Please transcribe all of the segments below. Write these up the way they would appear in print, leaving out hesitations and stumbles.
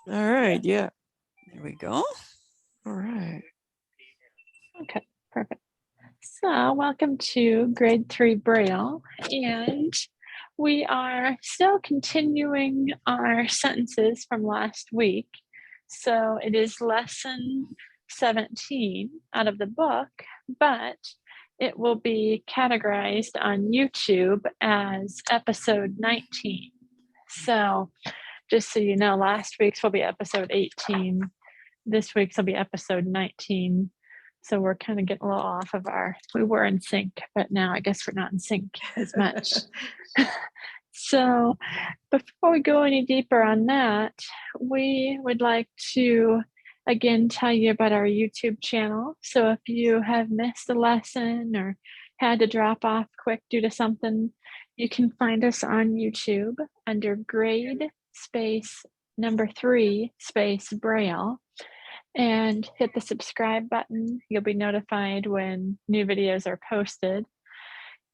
All right. Yeah. There we go. All right. Okay, perfect. So welcome to grade 3 Braille, and we are still continuing our sentences from last week. So it is lesson 17 out of the book, but it will be categorized on YouTube as episode 19. So just so you know, last week's will be episode 18. This week's will be episode 19. So we're kind of getting a little off of we were in sync, but now I guess we're not in sync as much. So before we go any deeper on that, we would like to again tell you about our YouTube channel. So if you have missed a lesson or had to drop off quick due to something, you can find us on YouTube under grade space number 3 space Braille and hit the subscribe button. You'll be notified when new videos are posted.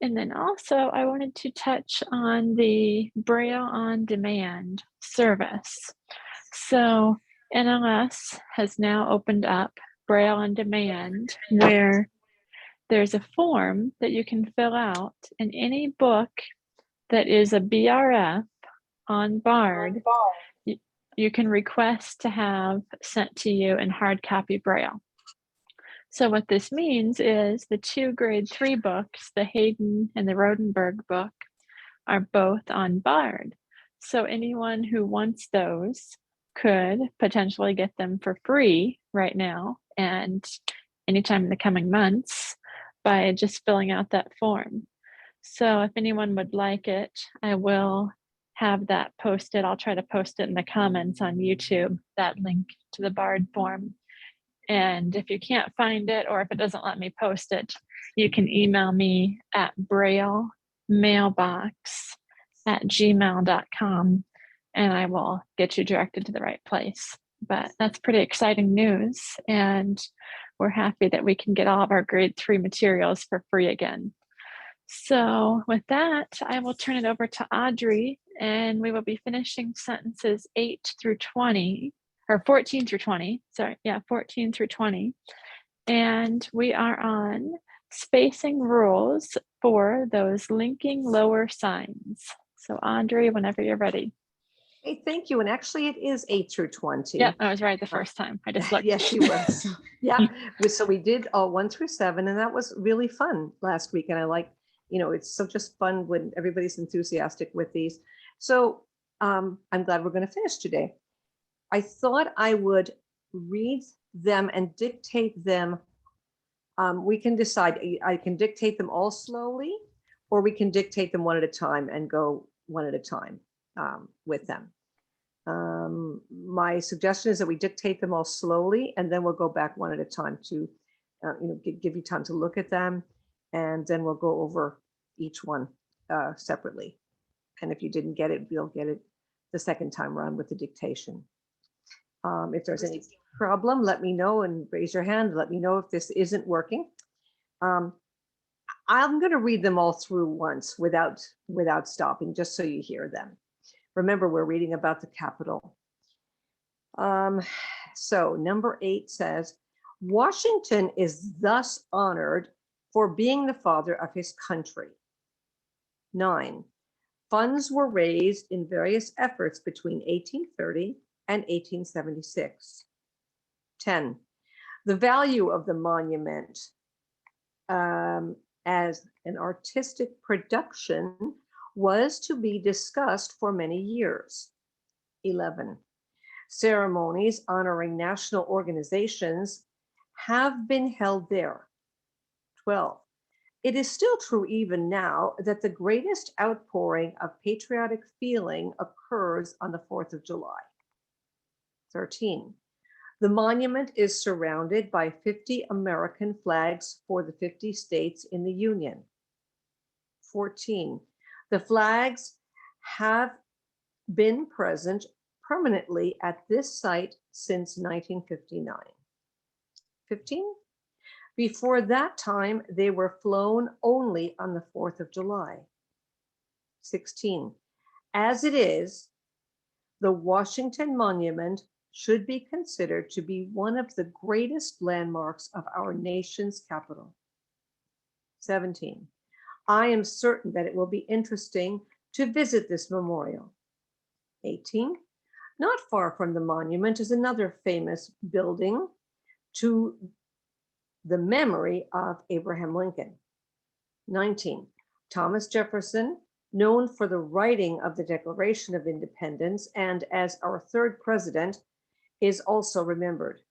And then also, I wanted to touch on the Braille on Demand service. So, NLS has now opened up Braille on Demand, where there's a form that you can fill out in any book that is a BRF on Bard. You can request to have sent to you in hard copy Braille. So what this means is the 2 grade 3 books, the Hayden and the Rodenberg book, are both on Bard. So anyone who wants those could potentially get them for free right now and anytime in the coming months by just filling out that form. So if anyone would like it, I will have that posted. I'll try to post it in the comments on YouTube, that link to the Bard form. And if you can't find it, or if it doesn't let me post it, you can email me at braillemailbox@gmail.com and I will get you directed to the right place. But that's pretty exciting news. And we're happy that we can get all of our grade 3 materials for free again. So with that, I will turn it over to Audrey, and we will be finishing sentences 8 through 20, or 14 through 20. Sorry, yeah, 14 through 20. And we are on spacing rules for those linking lower signs. So Audrey, whenever you're ready. Hey, thank you. And actually, it is 8 through 20. Yeah, I was right the first time. I just looked. Yes, she was. Yeah. So we did all 1 through 7, and that was really fun last week. And I like, it's so just fun when everybody's enthusiastic with these. So I'm glad we're going to finish today. I thought I would read them and dictate them. We can decide. I can dictate them all slowly, or we can dictate them one at a time and go one at a time with them. My suggestion is that we dictate them all slowly, and then we'll go back one at a time to, give you time to look at them, and then we'll go over each one separately. And if you didn't get it, we'll get it the second time around with the dictation. If there's any problem, let me know and raise your hand. Let me know if this isn't working. I'm going to read them all through once without stopping, just so you hear them. Remember, we're reading about the Capitol. So number 8 says, Washington is thus honored for being the father of his country. 9, funds were raised in various efforts between 1830 and 1876. 10, the value of the monument as an artistic production was to be discussed for many years. 11, ceremonies honoring national organizations have been held there. 12, it is still true even now that the greatest outpouring of patriotic feeling occurs on the 4th of July. 13, the monument is surrounded by 50 American flags for the 50 states in the Union. 14, the flags have been present permanently at this site since 1959. 15, before that time, they were flown only on the 4th of July. 16, as it is, the Washington Monument should be considered to be one of the greatest landmarks of our nation's capital. 17. I am certain that it will be interesting to visit this memorial. 18. Not far from the monument is another famous building to the memory of Abraham Lincoln. 19. Thomas Jefferson, known for the writing of the Declaration of Independence and as our third president, is also remembered.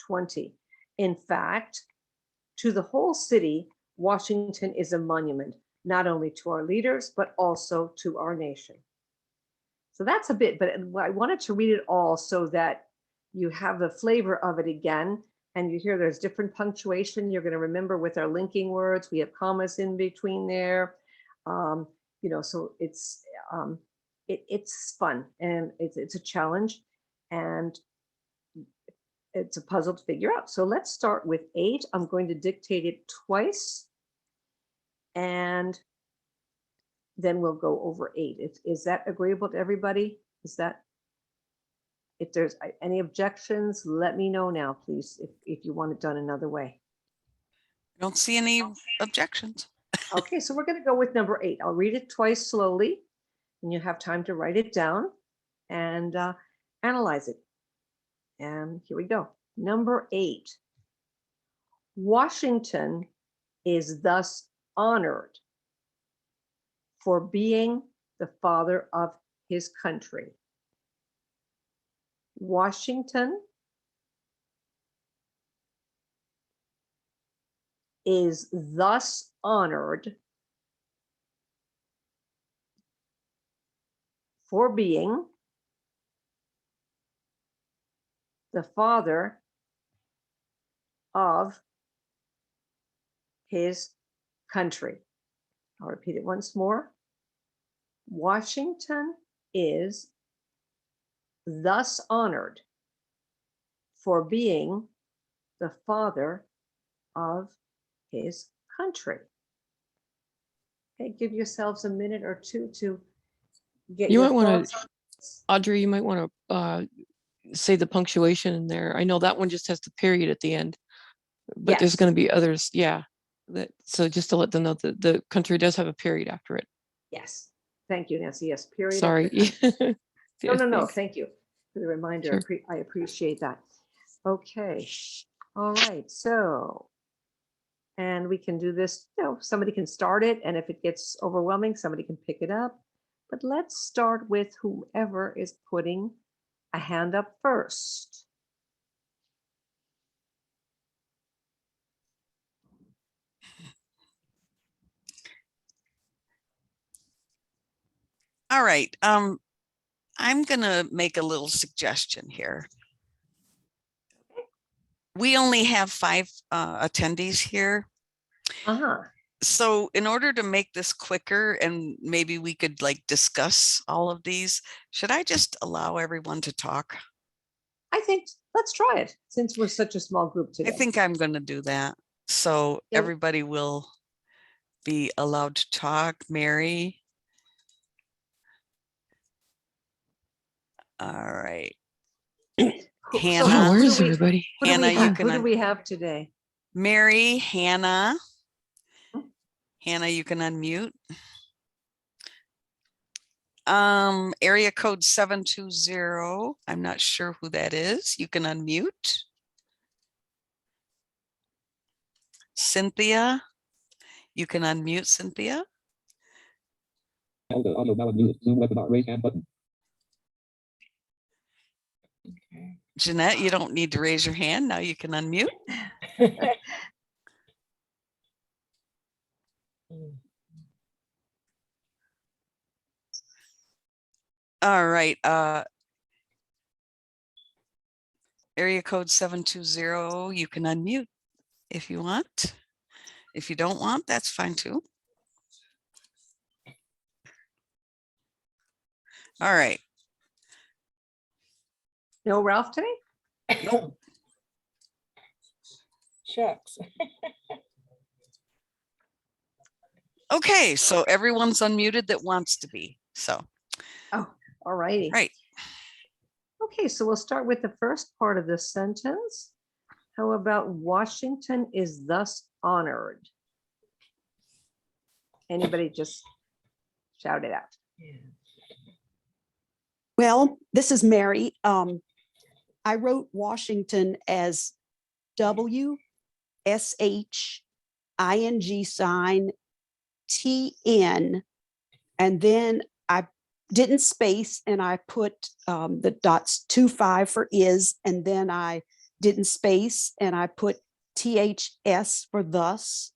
20. In fact, to the whole city, Washington is a monument, not only to our leaders, but also to our nation. So that's a bit, but I wanted to read it all so that you have the flavor of it again. And you hear there's different punctuation. You're going to remember with our linking words, we have commas in between there. You know, so it's fun and it's a challenge and it's a puzzle to figure out. So let's start with 8. I'm going to dictate it twice and then we'll go over 8. Is that agreeable to everybody? Is that, if there's any objections, let me know now, please, if you want it done another way. I don't see any objections. Okay, so we're going to go with number 8. I'll read it twice slowly, and you have time to write it down and analyze it. And here we go. Number 8. Washington is thus honored for being the father of his country. Washington is thus honored for being the father of his country. I'll repeat it once more. Washington is thus honored for being the father of his country. Okay, give yourselves a minute or two to get You your might want thoughts. to, Audrey, you might want to say the punctuation in there. I know that one just has the period at the end, but there's Yes. going to be others. Yeah. So just to let them know that the country does have a period after it. Yes. Thank you, Nancy. Yes, period. Sorry. No. Thank you for the reminder. Sure. I appreciate that. Okay. All right. So, and we can do this, you know, somebody can start it, and if it gets overwhelming, somebody can pick it up. But let's start with whoever is putting a hand up first. All right. I'm going to make a little suggestion here. We only have 5 attendees here. Uh-huh. So in order to make this quicker and maybe we could like discuss all of these, should I just allow everyone to talk? I think let's try it since we're such a small group today. I think I'm going to do that. So Yeah. everybody will be allowed to talk. Mary. All right. Cool. So Hannah. Where who is do we- everybody? Who do we Hannah, you have? can Who do we have today? Mary, Hannah. Hannah, you can unmute. Area code 720. I'm not sure who that is. You can unmute. Cynthia, you can unmute, Cynthia. The audio now unmuted. Zoom webinar raise hand button. Jeanette, you don't need to raise your hand. Now you can unmute. All right. Area code 720. You can unmute if you want. If you don't want, that's fine too. All right. No Ralph today? No. Shucks. Okay, so everyone's unmuted that wants to be. So, Oh, all righty. right. Okay, so we'll start with the first part of this sentence. How about Washington is thus honored? Anybody just shout it out. Well, this is Mary. I wrote Washington as WSHING and then I didn't space and I put the dots 25 for is, and then I didn't space and I put THS for thus.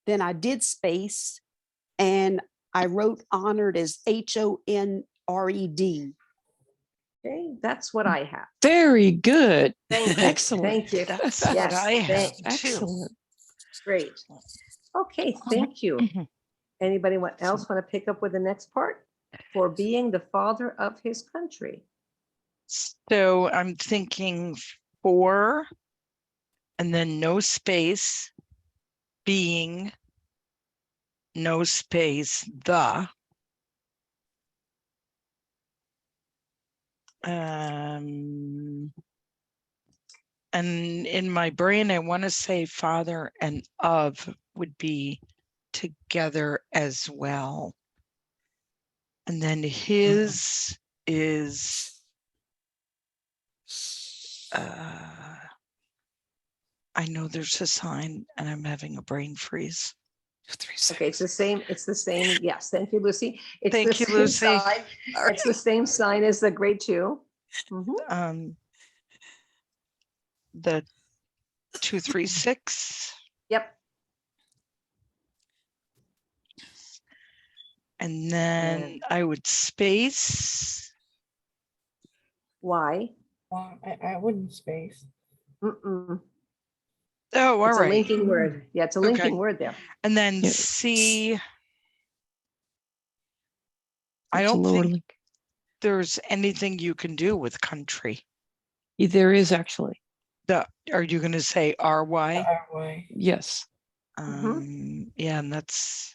Then I did space and I wrote honored as HONRED. Okay, that's what I have. Very good. Thank you. Excellent. Thank you. That's Yes, what I have thank- too. Excellent. Great. Okay, thank you. Anybody else want to pick up with the next part? For being the father of his country. So I'm thinking for, and then no space, being, no space, the. And in my brain, I want to say father and of would be together as well. And then his is, I know there's a sign and I'm having a brain freeze. 3 Okay, it's seconds. the same. Yes, thank you, Lucy. It's Thank the you, same Lucy. sign. It's the same sign as the grade 2. Mhm. The 236, Yep. and then I would space. Why? Well, I wouldn't space. Mm-mm. Oh, all It's a right. linking word. Yeah, it's a linking Okay. word there. And then Yeah. C. I It's a don't lower think link. there's anything you can do with country. There is actually. Are you going to say RY? Way. Yes. Yeah, and that's,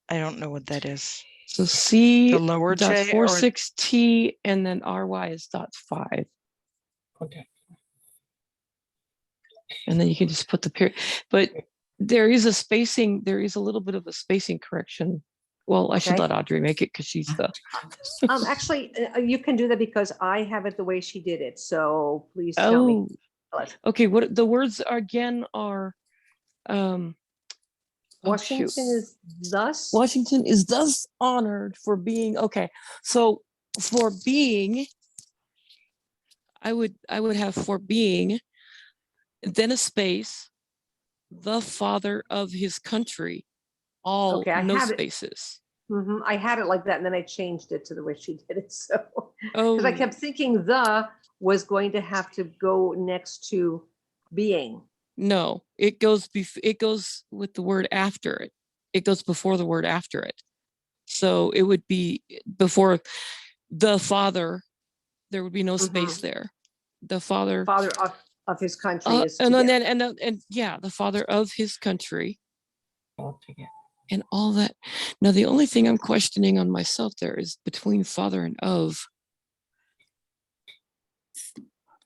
I don't know what that is. So C The lower dots J 4 or 6 T and then RY is dots 5. Okay. And then you can just put the period. But there is a spacing, there is a little bit of a spacing correction. Well, I should Okay. let Audrey make it because she's the Actually, you can do that because I have it the way she did it. So please tell me. Tell us. Okay, what the words are again are Washington is thus. Washington is thus honored for being okay. So for being, I would have for being, then a space, the father of his country, all Okay, I no have it. spaces. I had it like that, and then I changed it to the way she did it. So, Oh, because I kept thinking the was going to have to go next to being. no, it goes it goes with the word after it. It goes before the word after it. So it would be before the father. There would be no space there. The father of his country is and together. then and yeah, the father of his country All together. and all that. Now the only thing I'm questioning on myself there is between father and of.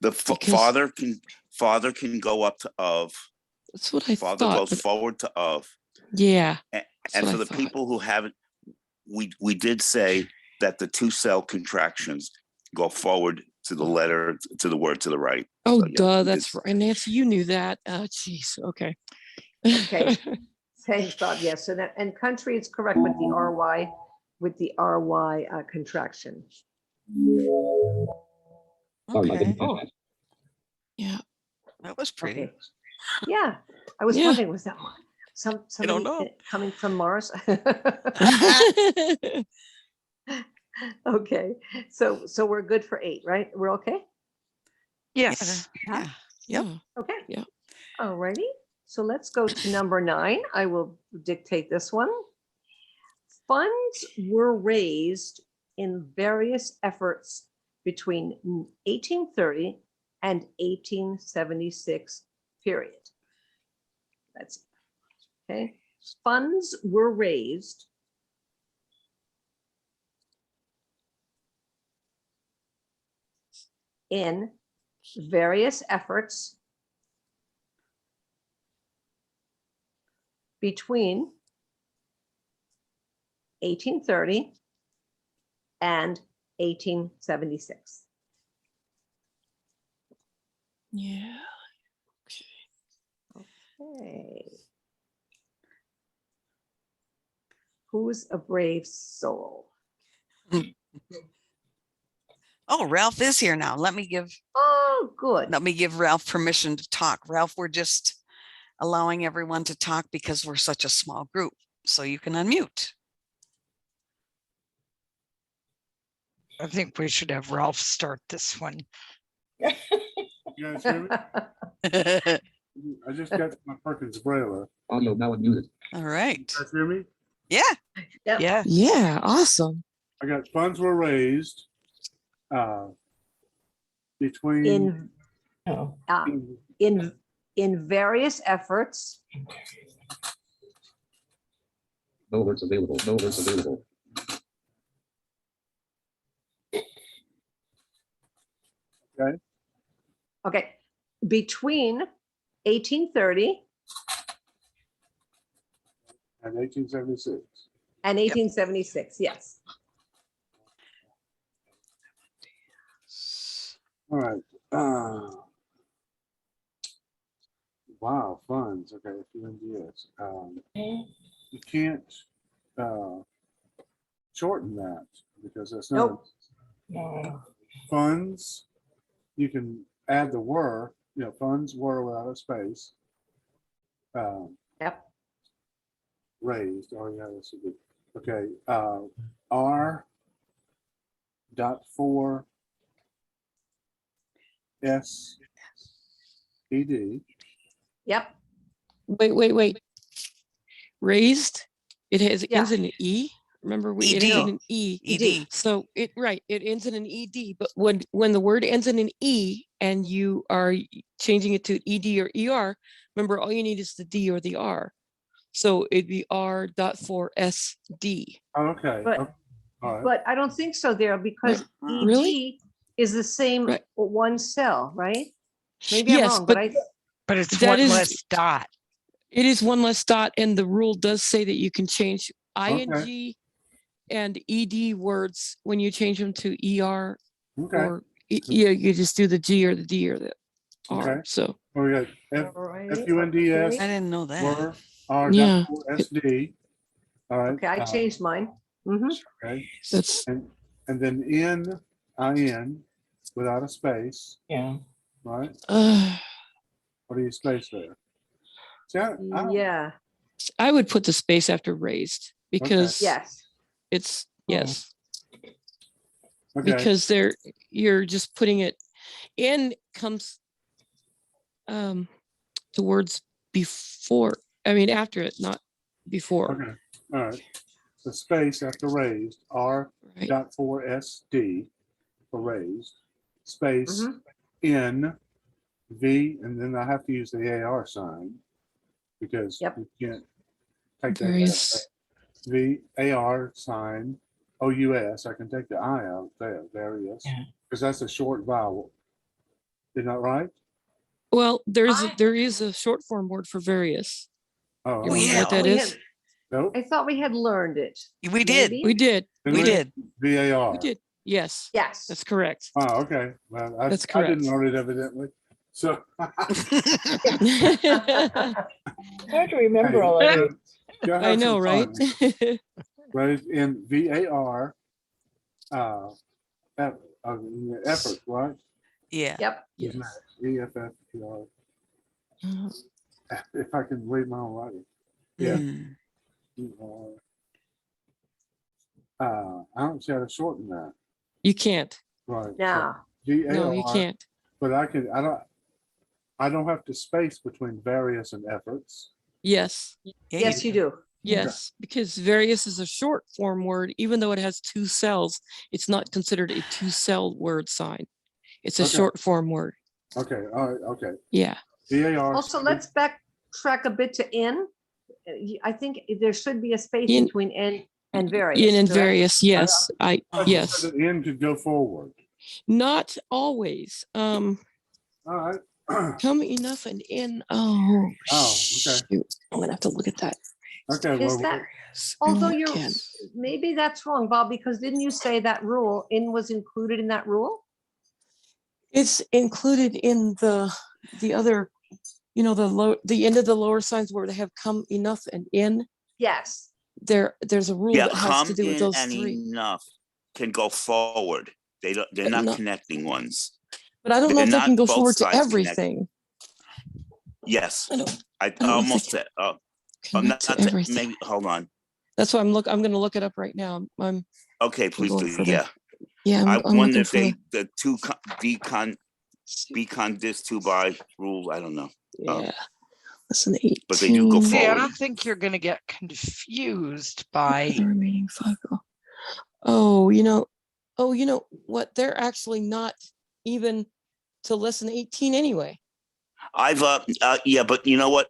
The Because- father can go up to of. That's what I Father thought. goes forward to of. Yeah. And what for I the thought. people who haven't, we did say that the 2 cell contractions go forward to the letter, to the word to the right. Oh, So, yeah, duh, we that's did- right. Nancy, you knew that. Jeez. Okay. Okay. Thanks, Bob. Yes. So that, and country is correct with the RY contraction. Sorry, I Okay, didn't catch that. Yeah. that was pretty. Okay. Yeah. I was Yeah. wondering, was that don't somebody know. coming from Mars? Okay. So we're good for 8, right? We're okay? yes. Yeah. Yep. Yeah. Okay. Yeah. All righty. So let's go to number 9. I will dictate this one. Funds were raised in various efforts between 1830 and 1876 period. That's okay. Funds were raised in various efforts between 1830 and 1876. Yeah. Okay. Who's a brave soul? Oh, Ralph is here now. Let me give Good. Ralph permission to talk. Ralph, we're just allowing everyone to talk because we're such a small group. So you can unmute. I think we should have Ralph start this one. You guys hear me? I just got my Perkins Braille. Audio now unmuted. All right. You guys hear me? Yeah. Yep. Yeah. Yeah. Awesome. I got funds were raised between In various efforts No alerts available. No alerts available. Okay, between 1830 and 1876. and 1876, yes. All right. Wow, funds. Okay, FUNDS. You can't shorten that because that's not Nope. funds. You can add the were, funds were without a space. Yep. Raised. Oh yeah, this would be okay. R dot 4 S E D. Yep. Wait. Raised. It has ends Yeah. in an E. Remember, it ED. ends in an E. ED. So it ends in an ED. But when the word ends in an E and you are changing it to ED or ER, remember all you need is the D or the R. So it'd be R.4SD. Okay. But- okay. All right. But I don't think so there because ED Really? is the same Right. one cell, right? Maybe I'm Yes, wrong, but I, But it's That one is- less dot. It is one less dot, and the rule does say that you can change ing and ed words when you change them to er, Okay. or you just do the G or the D or the R. Okay. So Oh, we got Alright, FUNDS I didn't know that. were R Yeah. dot 4 SD. All right. okay, I changed mine. Mhm. Okay. that's And then IN without a space, Yeah. right? uh, What do you space there? See, I don't- Yeah, I would put the space after raised because yes. it's Oh. yes, Okay. because you're just putting it in comes the words before, I mean after it, not before. Okay. All right. The space after raised, R Right. dot 4 SD for raised, space Mhm. N V, and then I have to use the AR sign because Yep. you can't take that Various. V AR sign OUS. I can take the I out there, various, Yeah. because that's a short vowel. Isn't that right? Well, there is a short form word for various. Oh, You Oh, know yeah. what that We is? had- nope. I thought we had learned it. We did. Maybe? We did. Then We it's did. VAR. We did. Yes, Yes. that's correct. Oh, okay. Well, That's I didn't correct. learn it evidently. So. It's hard to remember all of it. Go have I know, some right? fun. Right in VAR, effort, right? Yeah. Yep. Yes. EFFER. If I can read my own writing. Yeah. Mm. I don't see how to shorten that. You can't. Right. No. No, you VAR, can't. but I don't have to space between various and efforts. Yes. Yeah, Yes, you do. Yes, because various is a short form word, even though it has two cells, it's not considered a two-cell word sign. It's a Okay. short form word. Okay, all right, okay. Yeah. VAR. Also, let's backtrack a bit to N. I think there should be a space In- between N and various. In and correct? various, yes. I just Yes. said that N could go forward. Not always. All right. Come enough and in. Oh, Oh, okay. shoot. I'm gonna have to look at that. Okay, Is well, that, although you're, Again. maybe that's wrong, Bob, because didn't you say that rule, in was included in that rule? It's included in the other, the end of the lower signs where they have come enough and in. Yes. There's a rule Yeah, that has to come do with in those and three. enough can go forward. They're But not not- connecting ones. But I don't know They're if they can not go both forward to sides connect. everything. Yes, I don't I know if they almost can said, I'm connect to not, everything. maybe, hold on. That's why I'm gonna look it up right now. I'm Okay, please going do, for the- yeah. yeah, I I'm wonder looking if for the two becon dis two by rule, I don't know. yeah. Listen, 18. But they do go See, I forward. don't think you're going to get confused The by, remaining 5 go. Oh, you know what? They're actually not even to lesson 18 anyway. I've yeah, but you know what?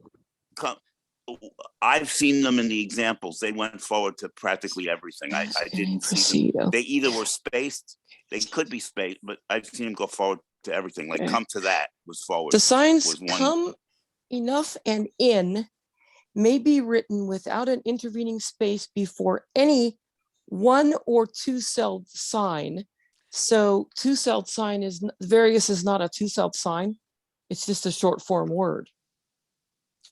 I've seen them in the examples. They went forward to practically everything. I didn't see them. They either were spaced, they could be spaced, but I've seen them go forward to everything. Like Okay. come to that was forward. The signs was one. come enough and in may be written without an intervening space before any one or two-celled sign. So two-celled sign is various is not a two-celled sign. It's just a short form word.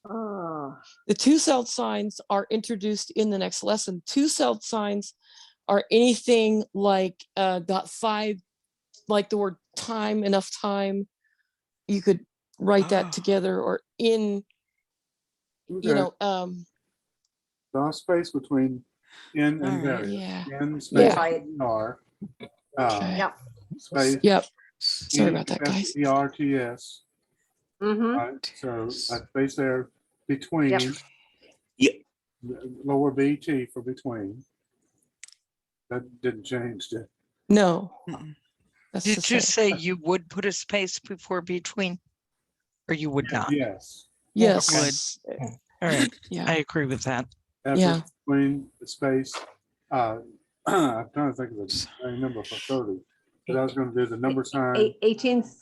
Oh, The two-celled signs are introduced in the next lesson. Two-celled signs are anything like .5, like the word time, enough time. You could write that together, or in, okay. Draw space between in All and right. various. yeah. In space Right. ER. Okay. Yep. Space. Yep. Sorry about that, guys. ERTS. Mm-hmm. Right. So that space there between. Yep. Yeah. Lower BT for between. That didn't change, did it? No. Mm-mm. That's the did you same. say you would put a space before between? Or you would not? Yes. Yes. All right, Yeah. I agree with that. After Yeah. between the space, I'm trying to think of the number for 30, but I was going to do the number sign 18th.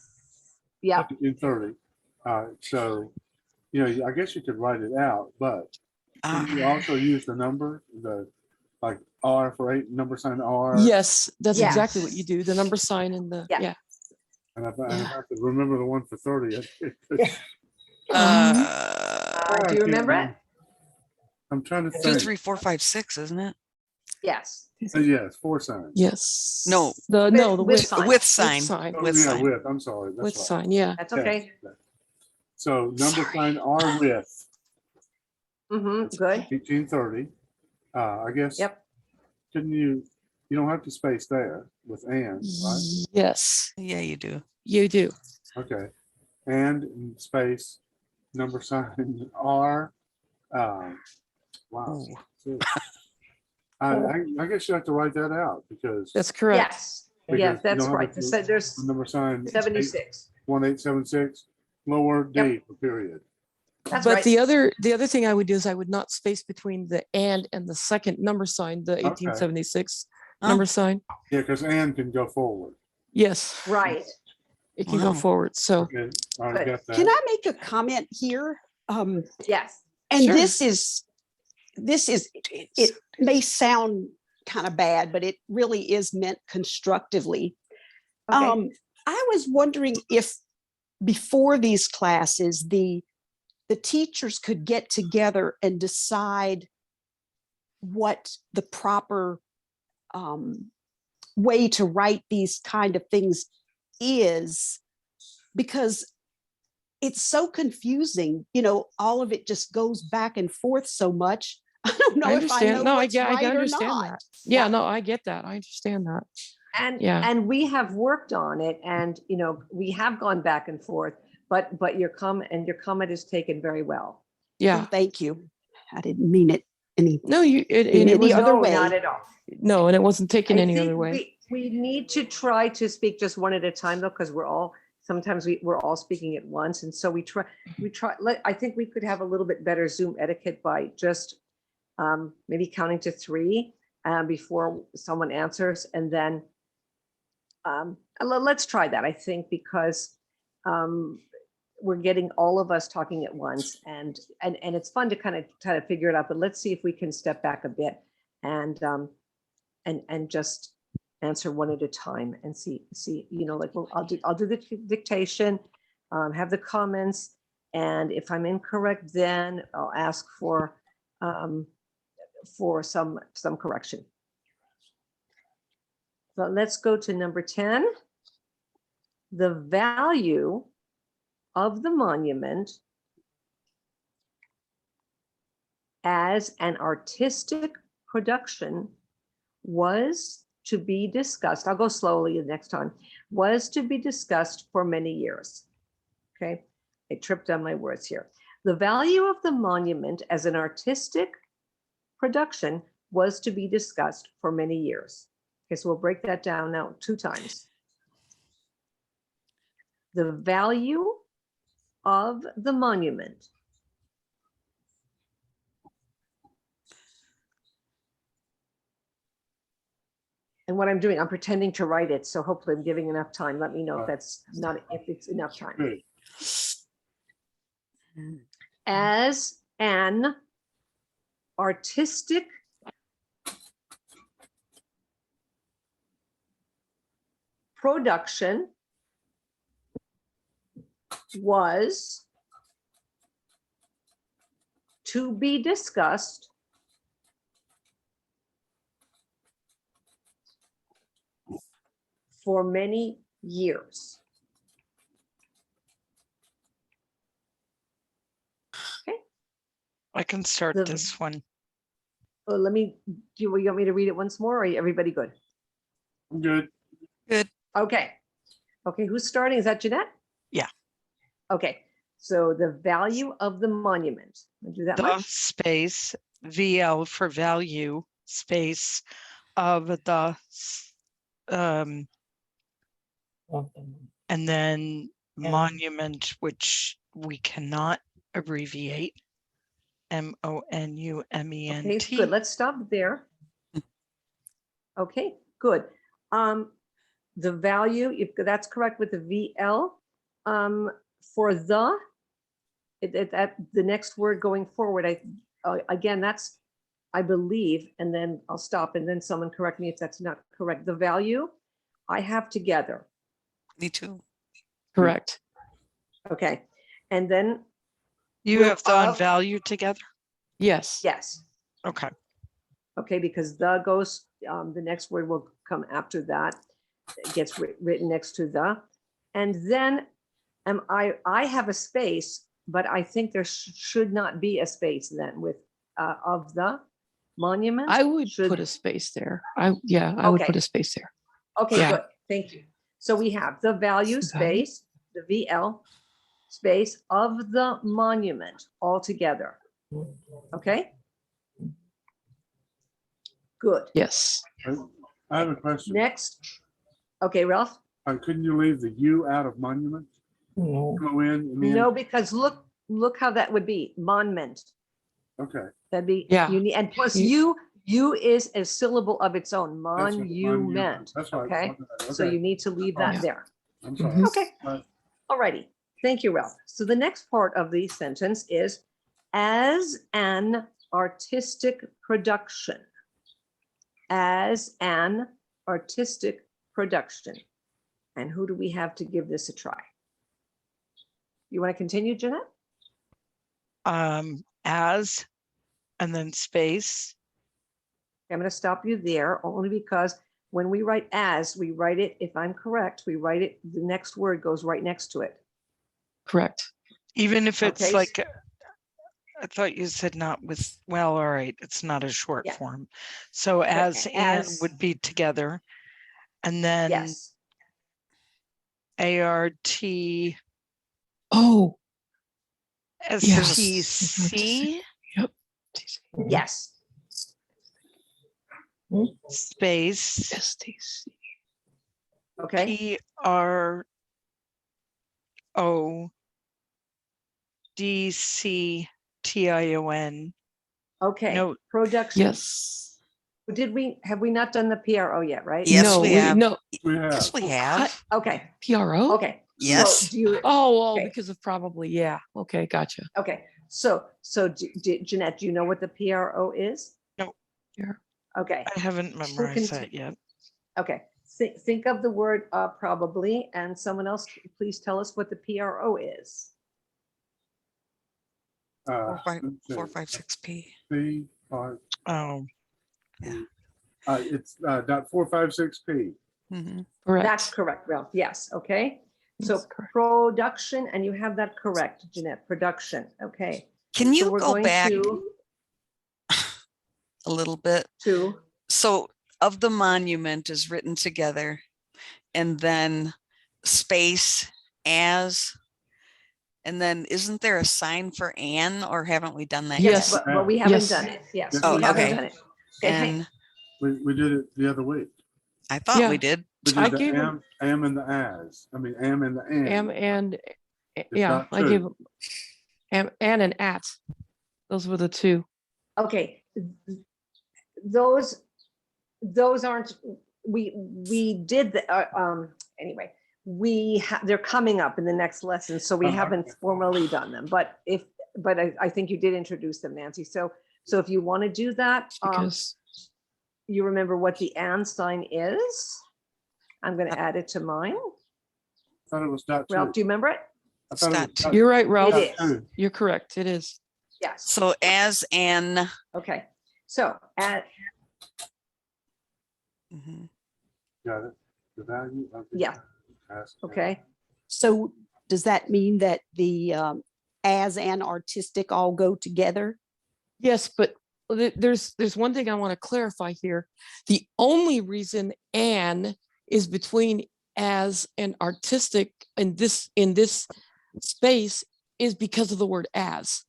Yep. in 30. So, I guess you could write it out, but can you also use the number, like R for 8, number sign R? Yes, that's Yes. exactly what you do. The number sign and the Yeah. yeah. And if I could remember the one for 30, Do you remember it? I'm trying to 2, think. 3, 4, 5, 6, isn't it? Yes. Yes, 4 signs. Yes. No. The With with sign. With sign. sign. Oh, With yeah, sign. with. I'm sorry. That's With right. sign. Yeah. That's Yes, okay. yes. So number sign R with Mm-hmm. Good. 1830. I guess. Yep. Couldn't you don't have to space there with and, right? Yes, Yeah, you do. you do. Okay. And space number sign R. Wow. Ooh. I guess you have to write that out because That's correct. Yes. Because Yes, you that's don't have right. to- So there's number sign 76. 1876 lower D Yep. for period. That's But right. the other thing I would do is I would not space between the and the second number sign, the 1876 Huh? number sign. Yeah, because and can go forward. Yes, Right. it can go Wow. forward. So Okay, I Good. got that. Can I make a comment here? Yes. And Sure. this is, it may sound kind of bad, but it really is meant constructively. Okay. I was wondering if before these classes, the teachers could get together and decide what the proper way to write these kind of things is, because it's so confusing. All of it just goes back and forth so much. I don't know I if I understand. know No, what's I right or understand not. that. Yeah, Yeah. no, I get that. I understand that. And Yeah. and we have worked on it, and we have gone back and forth, but your comment is taken very well. Yeah. Well, thank you. I didn't mean it any. No, it any was other No, way. not at all. no, and it wasn't taken I any think other way. we need to try to speak just one at a time, though, because sometimes we're all speaking at once, and so we try. I think we could have a little bit better Zoom etiquette by just maybe counting to 3 before someone answers, and then Let's try that, I think, because we're getting all of us talking at once, and it's fun to kind of try to figure it out, but let's see if we can step back a bit and just answer one at a time and see, like, well, I'll do the dictation, have the comments, and if I'm incorrect, then I'll ask for some correction. But let's go to number 10. The value of the monument as an artistic production was to be discussed. I'll go slowly the next time. Was to be discussed for many years. Okay, I tripped on my words here. The value of the monument as an artistic production was to be discussed for many years. Okay, so we'll break that down now 2 times. The value of the monument and what I'm doing, I'm pretending to write it, so hopefully I'm giving enough time. Let me know if it's enough time. Good. As an artistic production was to be discussed for many years. Okay. I can start The- this one. Let me, do you want me to read it once more, or are everybody good? I'm good. Good. Okay. Okay, who's starting? Is that Jeanette? Yeah. Okay, so the value of the monument. I'll do that The much. space VL for value space of the and then monument, which we cannot abbreviate, MONUMENT. Okay, good. Let's stop there. Okay, good. The value, if that's correct with the VL, for the next word going forward, again, that's, I believe, and then I'll stop and then someone correct me if that's not correct. The value I have together. Me too. Correct. Okay, and then You will have the and of- value together? Yes. yes. Okay. Okay, because the goes, the next word will come after that. It gets written next to the. And then I have a space, but I think there should not be a space then with of the monument. I would should, put a space there. I would Okay. put a space there. Okay, yeah. good. Thank you. So we have the value The value. space, the VL space of the monument all together. Okay? Good. Yes. I have a question. Next. Okay, Ralph? Couldn't you leave the U out of monument? No. Go in and then, No, because look how that would be, monument. okay. That'd be, Yeah. and plus You- U is a syllable of its own, That's what monument. That's right. Okay, so you need to leave that Yeah. there. I'm sorry. Mhm. Okay, But alrighty. Thank you, Ralph. So the next part of the sentence is as an artistic production. As an artistic production. And who do we have to give this a try? You want to continue, Jeanette? As and then space. I'm going to stop you there only because when we write as, we write it, if I'm correct, we write it, the next word goes right next to it. Correct. Even if it's Okay, like, I thought you said not with, well, all right, it's not a short Yeah. form. So as and as- would be together. And then Yes, ART Oh, STC yep. yes, space STC. okay, PRODCTION. okay. No. Production. Yes. Have we not done the PRO yet, right? Yes, No, we have. No, We have. Yes, we have. Okay, PRO? okay. Yes. So do you, Oh, Okay. because of probably, yeah. Okay, gotcha. okay, so Jeanette, do you know what the PRO is? No. Yeah. Okay, I haven't memorized that yet. okay. Think of the word probably, and someone else, please tell us what the PRO is. 456P. P, R, Oh, it's dot 456P. Correct. That's correct, Ralph. Yes, okay. So That's correct. production, and you have that correct, Jeanette, production, okay. Can So you we're go going back to a little bit? So of the monument is written together, and then space as, and then isn't there a sign for an, or haven't we done that Yes. yet? but we haven't Yes. done it. Yes, Oh, we haven't okay. done it. Okay, And We did it the other week. I thought Yeah. we did. We I did gave the him- am and the as. I mean, am and the Am and. and yeah, not I two. gave him am and at. Those were the two. okay. Those aren't, we did the, anyway, they're coming up in the next lesson, so we Oh, haven't okay. formally done them, but I think you did introduce them, Nancy. So if you want to do that, Because you remember what the and sign is? I'm going to add it to mine. I thought it was dot two. Ralph, do you remember it? I thought it was dot- you're right, Ralph. It is. two. You're correct. It is. Yes. So as an. Okay. So Mhm. Got it. The value of the Yeah. as- okay. So does that mean that the as and artistic all go together? Yes, but there's one thing I want to clarify here. The only reason "an" is between as and artistic in this space is because of the word as.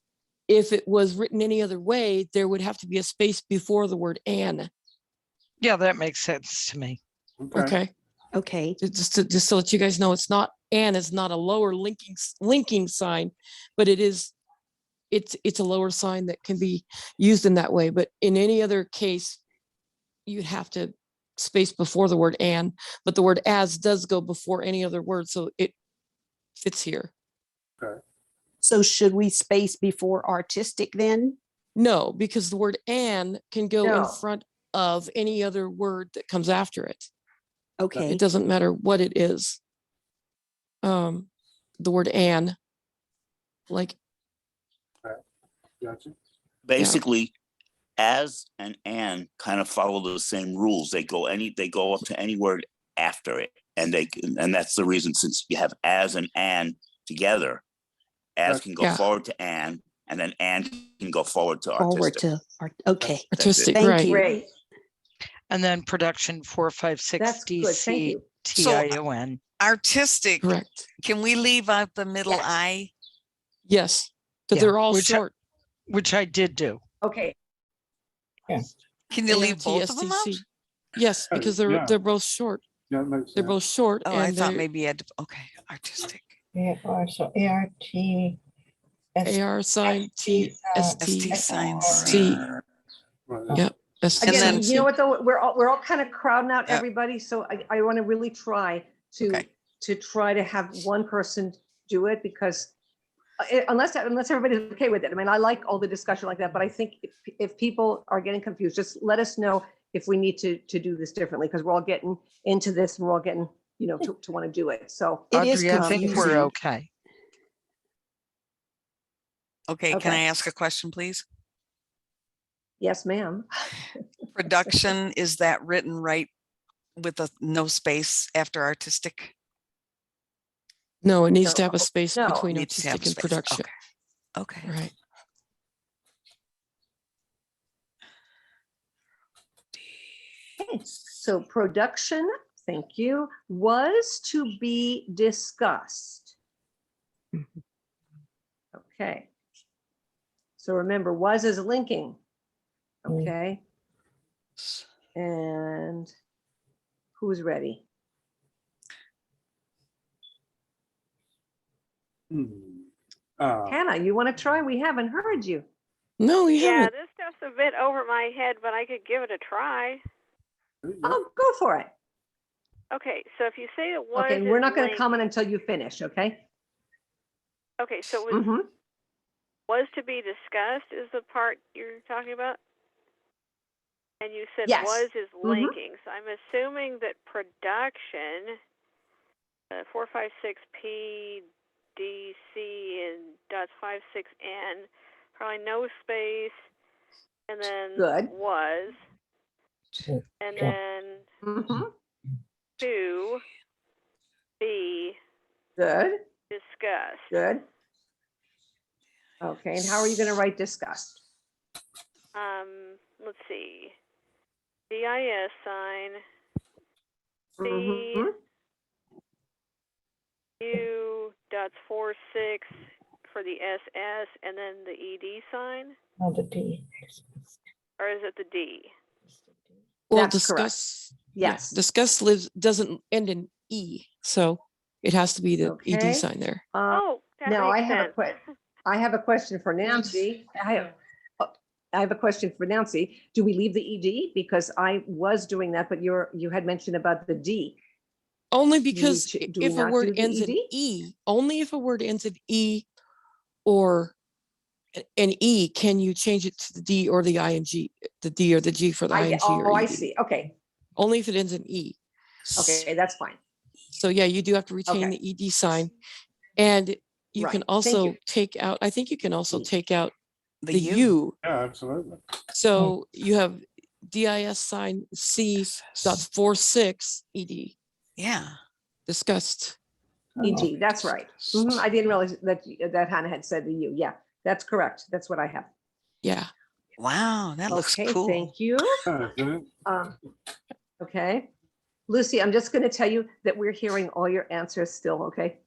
If it was written any other way, there would have to be a space before the word "an." yeah, that makes sense to me. Okay. Okay. Just to let you guys know, it's not "and" is not a lower linking sign, but it's a lower sign that can be used in that way. But in any other case, you'd have to space before the word "and," but the word "as" does go before any other word, so it fits here. So should we space before artistic then? No, because the word "and" can go in No. front of any other word that comes after it. Okay. It doesn't matter what it is. The word "and," like Gotcha. Basically, as and kind of follow the same rules. They go up to any word after it, and that's the reason, since you have as and together, as can go Yeah. forward to and then can go forward to Forward artistic. to art. Okay. That's it. artistic, Thank right? you. Great. And then production 456 That's good. Thank you. DCTION. Artistic. Correct. Can we leave out the middle Yes. I? Yes, but Yeah, they're all which I- short. Which I did do. Okay. Can you leave both of them out? ARTSTC. Yes, Oh, because yeah. they're both short. Yeah, it makes They're sense. both short. Oh, I and thought they're maybe you had to, okay, artistic. So ART. AR sign T S T ST signs. T. Right. Yep. ST And Again, then- sign you know C. what though, we're all kind of crowding out Yep. everybody, so I want to really try Okay. to try to have one person do it, because unless everybody's okay with it. I mean, I like all the discussion like that, but I think if people are getting confused, just let us know if we need to do this differently, because we're all getting into this and we're all getting, to want to do it. So It is Audrey, I think we're confusing. okay. Okay, can Okay. I ask a question, please? yes, ma'am. Production, is that written right with a no space after artistic? No, it needs to No, have a space no. between Needs to have artistic and space. production. Okay. Okay. Right. Okay, so production, thank you, was to be discussed. Mhm. Okay. So remember, was is linking. Okay. And who's ready? Hmm. Hannah, you want to try? We haven't heard you. No, you Yeah, haven't. this stuff's a bit over my head, but I could give it a try. Oh, go for it. Okay, so if you say it was, Okay, we're is not going to linked- comment until you finish, okay? Okay, so it was, Mm-hmm. was to be discussed is the part you're talking about? And you said Yes. was is Mhm. linking. So I'm assuming that production, 456P, DC, and dots 56N, probably no space, and then Good. was, and then Mm-hmm. to be Good, discussed. good. Okay, and how are you going to write discussed? Let's see. DIS sign, Mhm. U dots 46 for the SS, and then the ED sign, Oh, the D. or is it the D? Well, That's correct. discuss. Yeah, Yes. discuss doesn't end in E, so it has to be the Okay. ED sign there. Oh, that Now makes I have sense. I have a question for Nancy. I have a question for Nancy. Do we leave the ED? Because I was doing that, but you had mentioned about the D. Only because do we if a not word do the ends in ED? E, only if a word ends in E or an E can you change it to the D or the ING, the D or the G for the ING or I ED. see. Okay, Only if it ends in E. okay, that's fine. So yeah, you do have to retain Okay. the ED sign. And you Right, can thank also you. take out, I think you can also take out The the U. U. Yeah, absolutely. So you have DIS sign C dots 46 ED Yeah. discussed. ED, that's right. Mhm, I didn't realize that Hannah had said the U. Yeah, that's correct. That's what I have. Yeah. Wow, that looks Okay, cool. thank you. Yeah, good. Okay. Lucy, I'm just going to tell you that we're hearing all your answers still, okay?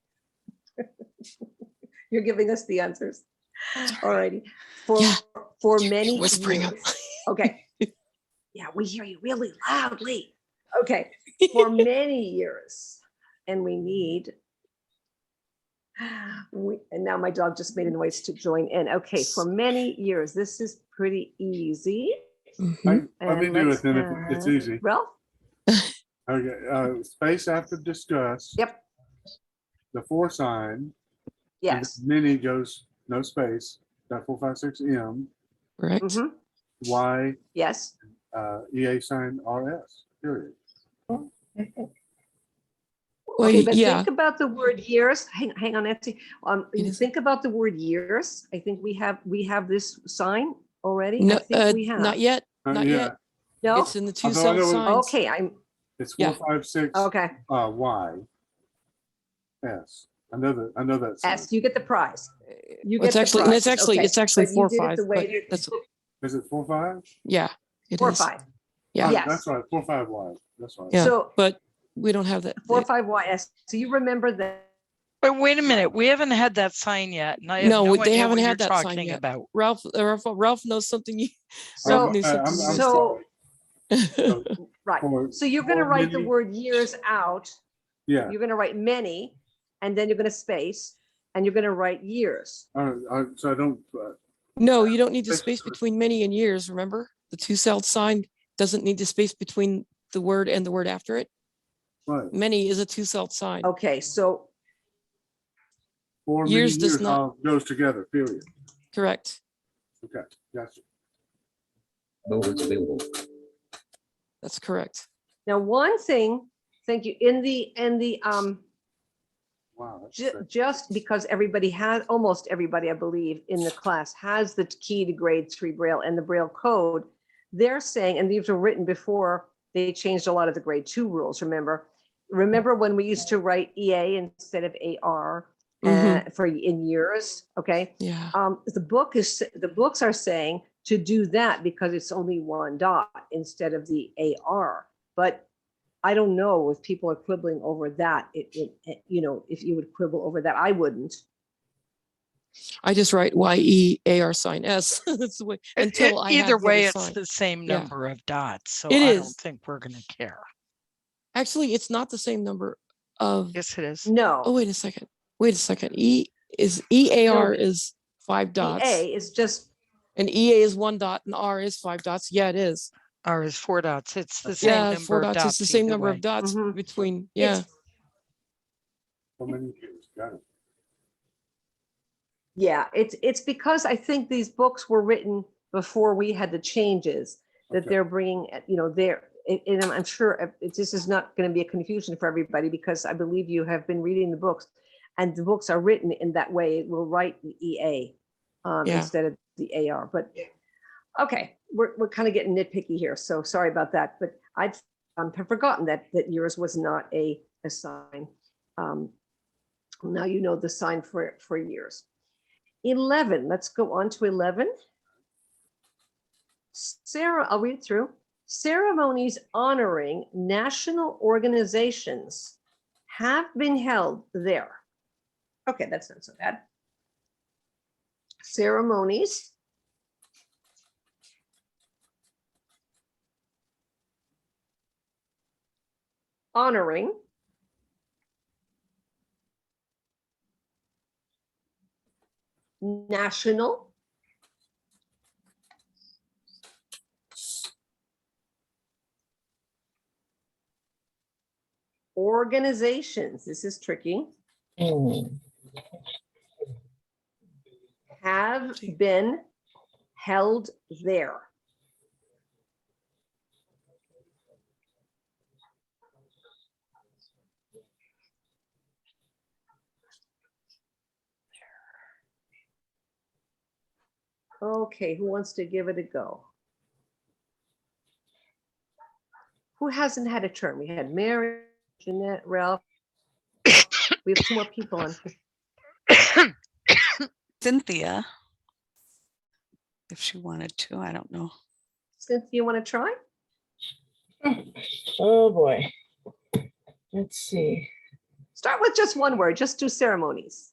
You're giving us the answers. All righty. Yeah. For many whispering up. years. Okay. Yeah, we hear you really loudly. Okay. For many years. And we need, and now my dog just made a noise to join in. Okay, for many years. This is pretty easy. Mhm. Let me And do let's it then if it's have- easy. Ralph? Okay, space after discuss. Yep. The for sign. Yes. Many goes no space. That 456M. Correct. Mhm. Y. Yes. EA sign RS. Period. Well, Okay, but yeah. think about the word years. Hang on, Nancy. It is- Think about the word years. I think we have this sign already. No, I think we have. not yet. Not Yeah. yet. No. It's in the two Although I self know- signs. Okay, I'm It's Yeah. 456 okay. Y. S. I know that sign. S. You get the prize. You It's get actually, the prize. it's actually, Okay, it's actually but you did it 4-5. the way But that- that's Is it 45? yeah. It Four is. five. Yeah. Yes. That's right. 45Y. That's right. Yeah. So But we don't have that. 45YS. So you remember that? But wait a minute, we haven't had that sign yet. And I have No, no they idea haven't what you're had that sign talking yet. about. Ralph knows something. So- Ralph knew something. you missed So it. right. For- So you're going to for write the many- word years out. Yeah. You're going to write many, and then you're going to space, and you're going to write years. So I don't. No, you don't need to Space space between- between many and years. Remember, the two cell sign doesn't need to space between the word and the word after it. Right. Many is a two cell sign. Okay, so For many Years does years not- all goes together. Period. Correct. Okay. Gotcha. No words available. That's correct. now one thing, thank you, in the Wow. That's ju- great. just because everybody has, almost everybody, I believe, in the class has the key to grade 3 Braille and the Braille code, they're saying, and these were written before they changed a lot of the grade 2 rules, remember when we used to write EA instead of AR for in years, okay? Yeah. The books are saying to do that because it's only one dot instead of the AR. But I don't know if people are quibbling over that. If you would quibble over that, I wouldn't. I just write YEAR sign S. That's the way until I have Either the way, other it's sign. the same Yeah. number of dots. So It I is. don't think we're going to care. Actually, it's not the same number of. Yes, it is. No. Oh, wait a second. Wait a second. EAR No, is 5 dots. EA is just And EA is 1 dot and R is 5 dots. Yeah, it is. R is 4 dots. It's the same Yeah, number 4 of dots. It's the same either number way. of dots Mhm. between. Yeah. So many kids got it. Yeah, it's because I think these books were written before we had the changes that Okay. they're bringing, there. And I'm sure this is not going to be a confusion for everybody because I believe you have been reading the books and the books are written in that way. It will write the EA Yeah. instead of the AR. But okay, we're kind of getting nitpicky here. So sorry about that. But I'd have forgotten that yours was not a sign. Now you know the sign for years. 11, let's go on to 11. Sarah, I'll read it through. Ceremonies honoring national organizations have been held there. Okay, that's not so bad. Ceremonies honoring national organizations, this is tricky, have been held there. Okay, who wants to give it a go? Who hasn't had a turn? We had Mary, Jeanette, Ralph. We have 2 more people on. Cynthia, if she wanted to, I don't know. Cynthia, you want to try? Oh, boy. Let's see. Start with just one word, just do ceremonies.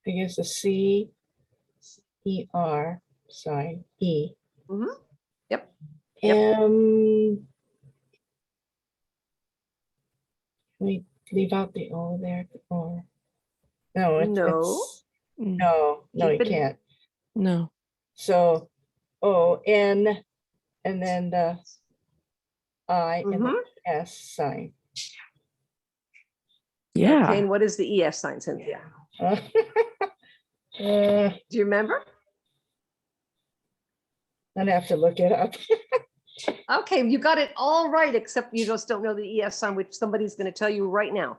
I guess the C-E-R sign, E. Mhm. Yep. Can we leave out the O there? Or no, No. no, Keep you it- can't. No. So O-N and then the I and the S sign. Yeah. Okay, and what is the ES sign, Cynthia? Do you remember? I'd have to look it up. Okay, you got it all right, except you just don't know the ES sign, which somebody's going to tell you right now.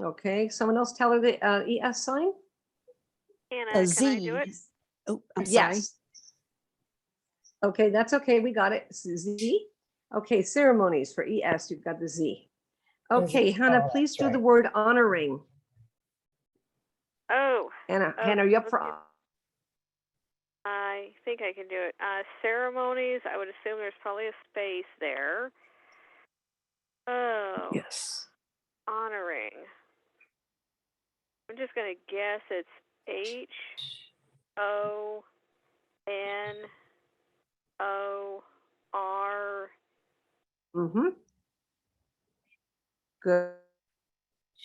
Okay, someone else tell her the ES sign? Anna, A can I Z. do it? Oh, I'm sorry. Yes. Okay, that's okay. We got it. Z. Okay, ceremonies for ES. You've got the Z. Okay, Hannah, please do the word honoring. Oh. Hannah, are you up for? I think I can do it. Ceremonies, I would assume there's probably a space there. Oh. Yes. Honoring. I'm just going to guess it's HONOR. Mm-hmm. Good.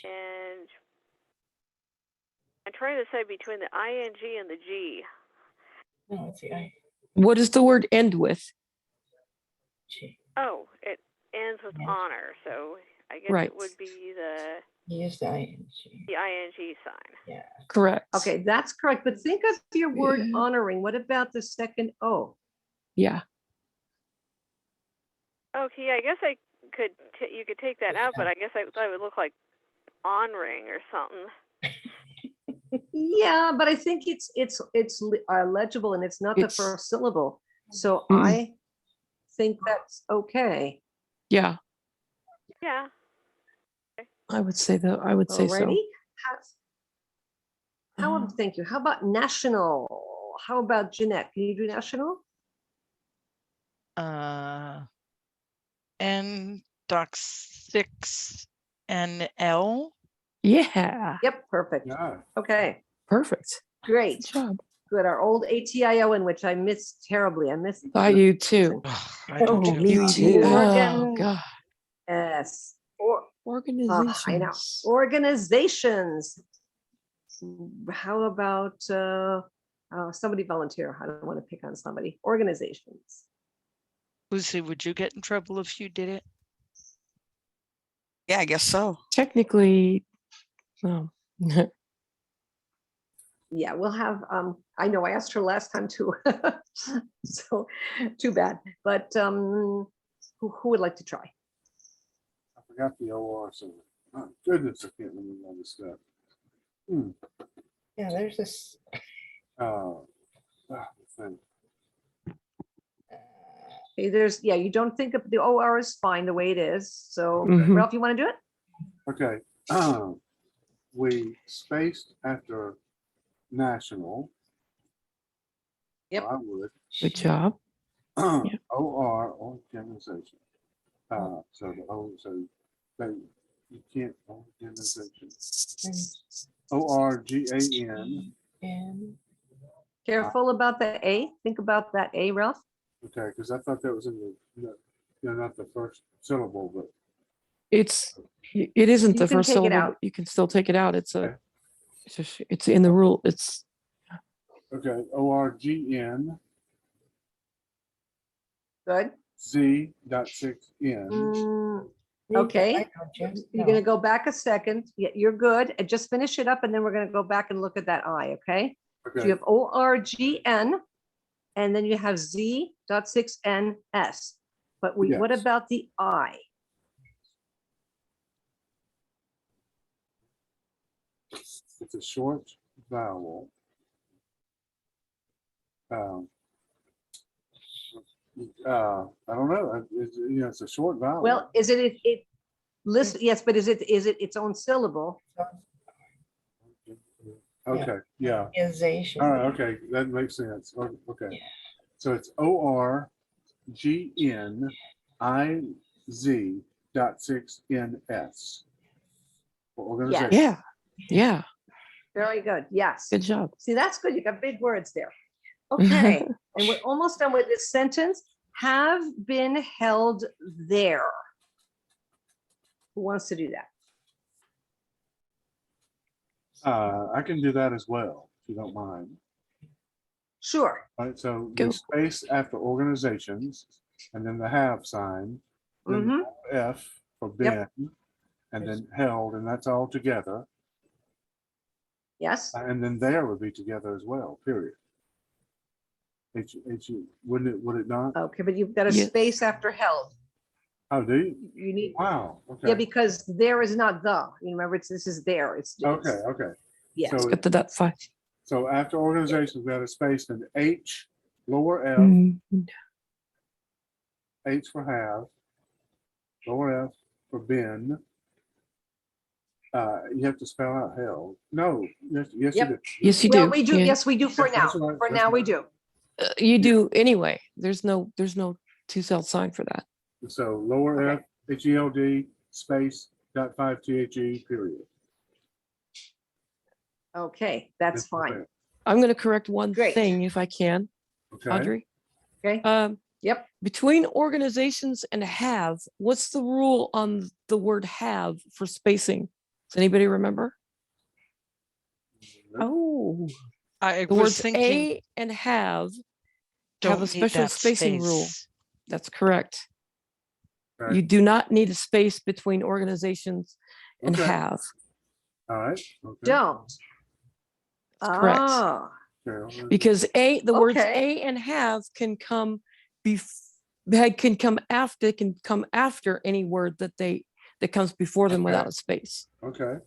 And I'm trying to say between the ING and the G. No, it's the I. What does the word end with? Oh, it ends with Yes. honor, so I guess Right. it would be the Use the ING. ING sign. Yeah. Correct. Okay, that's correct. But think of your word honoring. What about the second O? Yeah. Okay, I guess you could take that out, but I guess I thought it would look like honoring or something. Yeah, but I think it's legible and it's not the first syllable. So Mm-mm. I think that's okay. Yeah. Yeah. I would say so. Alrighty. Thank you. How about national? How about Jeanette? Can you do national? N doc 6 NL. Yeah. Yep, perfect. Yeah. Okay, Perfect. great. Good job. Good. Our old ATIO, in which I missed terribly. I missed. I do too. I do Okay, too. me too. Oh God. Yes. I know. Organizations. Organizations. how about somebody volunteer? I don't want to pick on somebody. Organizations. Lucy, would you get in trouble if you did it? Yeah, I guess so. Technically, no. Yeah, we'll have, I know I asked her last time too. So too bad. But who would like to try? I forgot the OR, so oh, goodness, I can't remember all this stuff. Yeah, there's this. Thing. Okay, there's, yeah, you don't think of the OR is fine the way it is. So Mhm. Ralph, you want to do it? Okay. We spaced after national. Yep. I would. Good job. OR organization. So the O, so they, you can't organization. ORGAN. And Careful about the A. Think about that A, Ralph. Okay, because I thought that was in not the first syllable, but It isn't You the can first take it syllable, out. but you can still take it out. Okay. It's in the rule. It's okay. ORGN Good. Z.6N. Okay. You're going to go back a second. Yeah, you're good. And just finish it up, and then we're going to go back and look at that I, okay? So Okay. you have ORGN, and then you have Z.6NS. But what Yes. about the I? It's a short vowel. I don't know. It's a short vowel. Well, is it list? Yes, but is it its own syllable? Okay. Yeah. organization. All right. Okay. That makes sense. Okay. Yeah. So it's ORGNIZ.6NS. For organization. Yes. yeah. Very good. Yes. Good job. See, that's good. You got big words there. Okay. And we're almost done with this sentence. Have been held there. Who wants to do that? I can do that as well, if you don't mind. Sure. All right. So Go. we space after organizations, and then the have sign, then Mhm. F for been, and then held, and that's all together. Yes. And then there would be together as well, period. Would it not? Okay, but you've got a Yes. space after held. Oh, do you? You need, Wow, okay. yeah, because there is not the. You remember, this is there. It's Okay, okay. Yeah. So, Get to that 5. so after organizations, we had a space in H, lower F, H for have, lower F for been. You have to spell out held. No, yes, you Yep. do. Yes, you Well, do. we do. Yeah. Yes, we do for now. That's right, For that's now, we right. do. You do anyway. There's no 2-cell sign for that. So lower F, HELD, space, .5 THE, period. Okay, that's fine. I'm going to correct one Great. thing if I can, Okay. Audrey. Okay. Yep. Between organizations and have, what's the rule on the word have for spacing? Does anybody remember? Oh, I The was words thinking, a and have don't a need special that spacing rule. space. That's correct. Okay. You do not need a space between organizations and Okay. have. All right. Okay. Don't. That's correct. Ah, Okay. Because the words Okay. a and have can come after any word that comes before them without a space. Okay.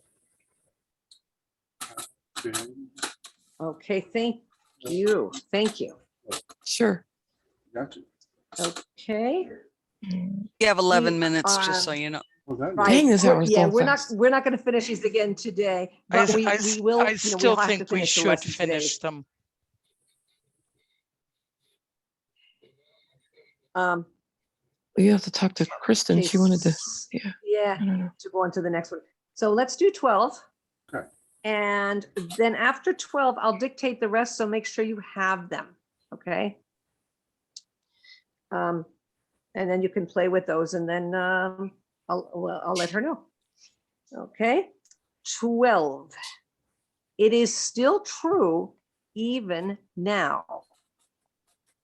okay. Thank you. Thank you. Sure. Gotcha. Okay. You have 11 minutes, just so um, you know. Well, that Right. Dang, this We're- hour's yeah, going fast. we're not going to finish these again today, but we will. I still we'll have to think we finish the should lesson today. finish them. You have to talk to Kristen. Okay, She wanted to. yeah. Yeah. I don't know. To go on to the next one. So let's do 12. Okay. And then after 12, I'll dictate the rest. So make sure you have them. Okay. And then you can play with those, and then I'll let her know. Okay. 12. It is still true even now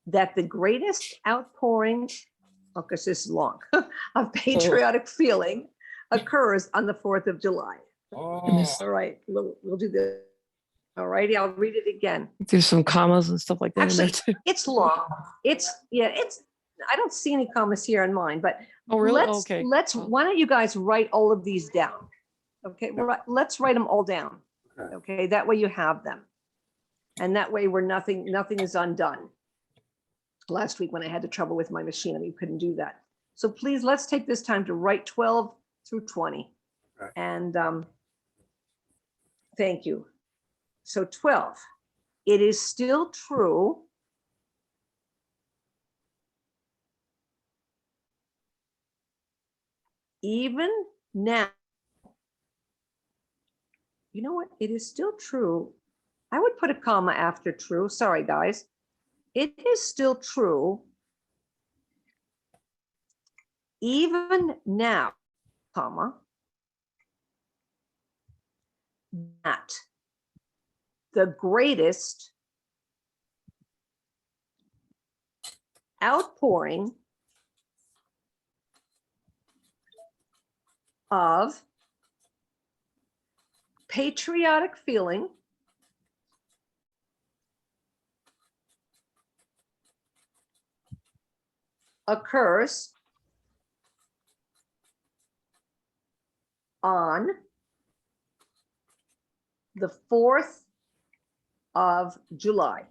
that the greatest outpouring, because this is long, of patriotic feeling occurs on the 4th of July. All right, we'll do this. All righty, I'll read it again. There's some commas and stuff like that in there Actually, too. it's long. I don't see any commas here in mine, but Oh, really? let's, Okay. why don't you guys write all of these down? Okay, let's write them all down. Okay, that way you have them. And that way nothing is undone. Last week when I had the trouble with my machine, we couldn't do that. So please, let's take this time to write 12 through 20. Okay. And thank you. So 12, it is still true even now. You know what? It is still true. I would put a comma after true. Sorry, guys. It is still true even now, comma, that the greatest outpouring of patriotic feeling occurs on the 4th of July.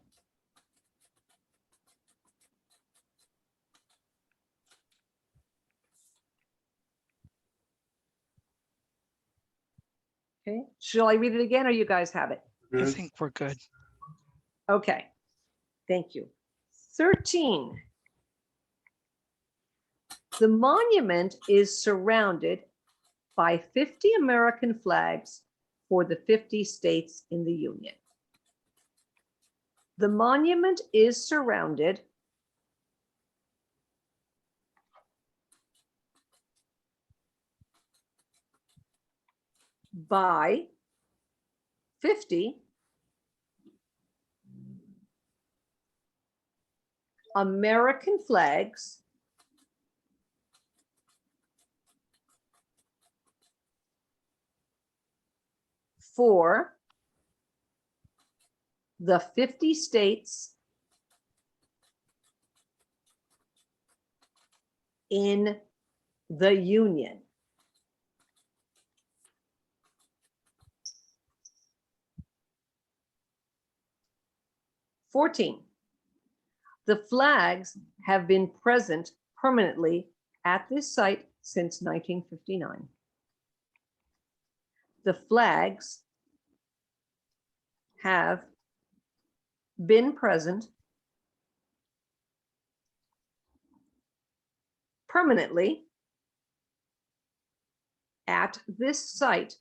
Okay, shall I read it again or you guys have it? I think we're good. Okay, thank you. 13. The monument is surrounded by 50 American flags for the 50 states in the Union. The monument is surrounded by 50 American flags for the 50 states in the Union. The flags have been present permanently at this site since 1959. The flags have been present permanently at this site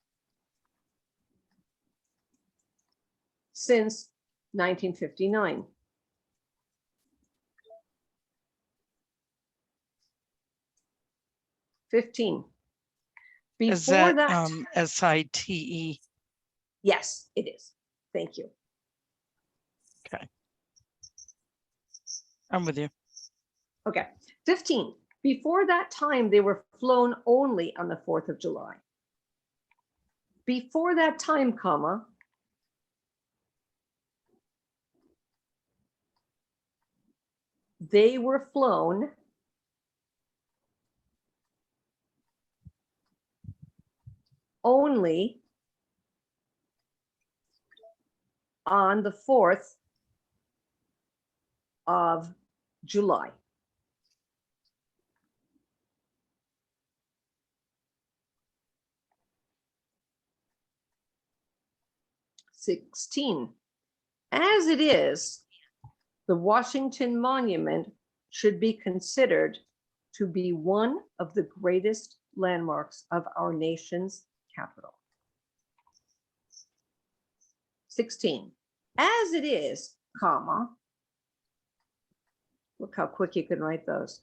since 1959. Is Before that that, SITE? yes, it is. Thank you. Okay. I'm with you. Okay. 15. Before that time, they were flown only on the 4th of July. Before that time, comma, they were flown only on the 4th of July. As it is, the Washington Monument should be considered to be one of the greatest landmarks of our nation's capital. 16. As it is, comma, look how quick you can write those.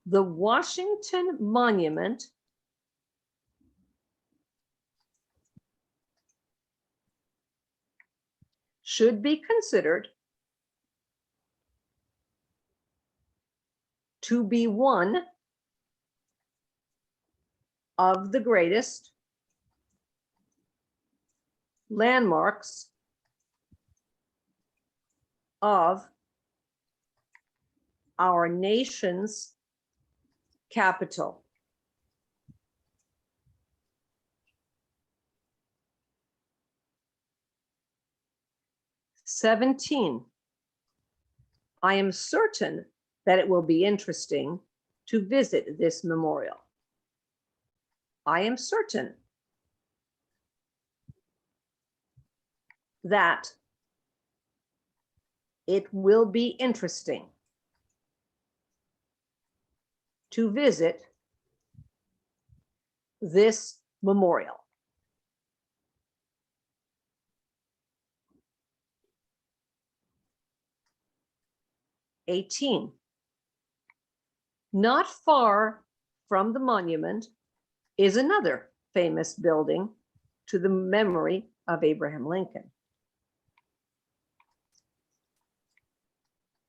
The Washington Monument should be considered to be one of the greatest landmarks of our nation's capital. "17. I am certain that it will be interesting to visit this memorial. I am certain that it will be interesting to visit this memorial." "18. Not far from the monument is another famous building to the memory of Abraham Lincoln.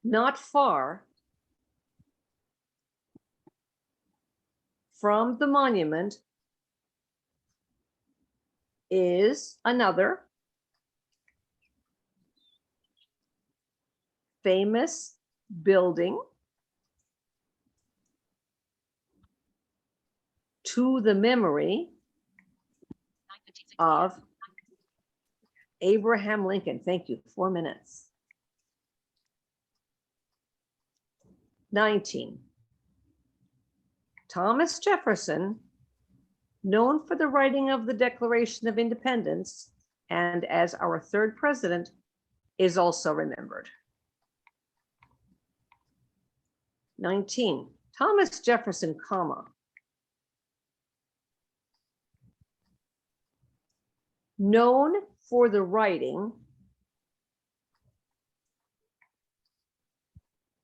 Not far from the monument is another famous building to the memory of Abraham Lincoln." Thank you. 4 minutes. 19. Thomas Jefferson, known for the writing of the Declaration of Independence and as our third president, is also remembered. 19. Thomas Jefferson, comma, known for the writing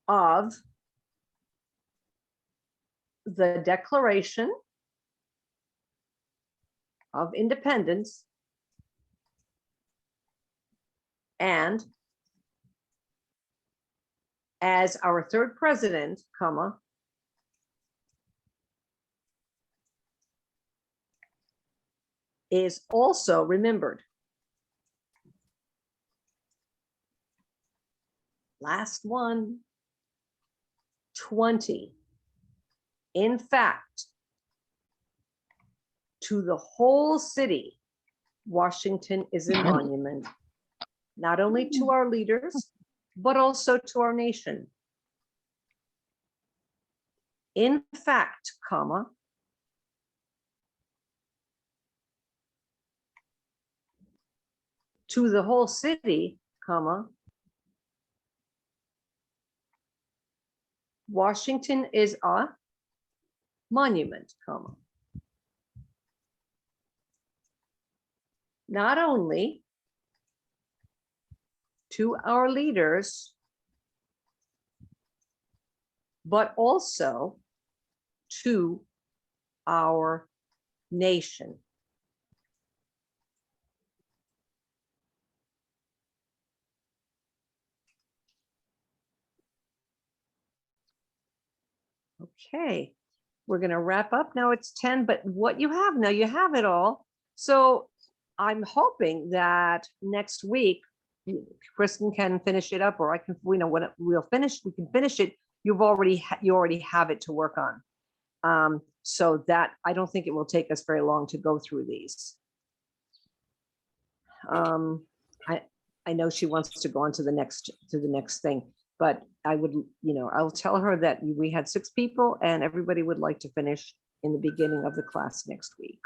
of the Declaration of Independence and as our third president, comma, is also remembered. Last one. 20. In fact, to the whole city, Washington is a monument, not only to our leaders, but also to our nation. In fact, comma, to the whole city, comma, Washington is a monument, comma. Not only to our leaders, but also to our nation. Okay, we're going to wrap up. Now it's 10, but what you have now, you have it all. So I'm hoping that next week, Kristen can finish it up, or I can, you know, when we'll finish, we can finish it. You already have it to work on. So that I don't think it will take us very long to go through these. I know she wants to go on to the next thing, but I would, you know, I'll tell her that we had 6 people and everybody would like to finish in the beginning of the class next week.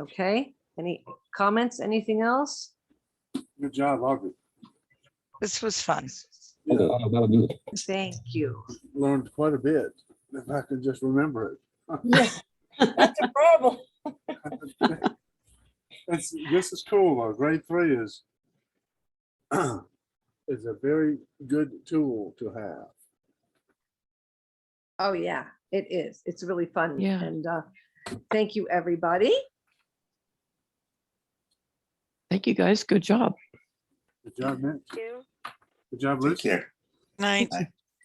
Okay, any comments, anything else? Good job, Audrey. This was fun. Yeah, Thank you. learned quite a bit, if I could just remember it. Yeah, that's a problem. This is cool though. Grade 3 is is a very good tool to have. Oh yeah, it is. It's really fun. Yeah. And thank you, everybody. Thank you guys. Good job. Good job, Mitch. Thank you. Good job, Take Lucy. care. Night.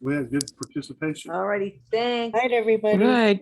We had good participation. All righty, thanks. Night, everybody. All right.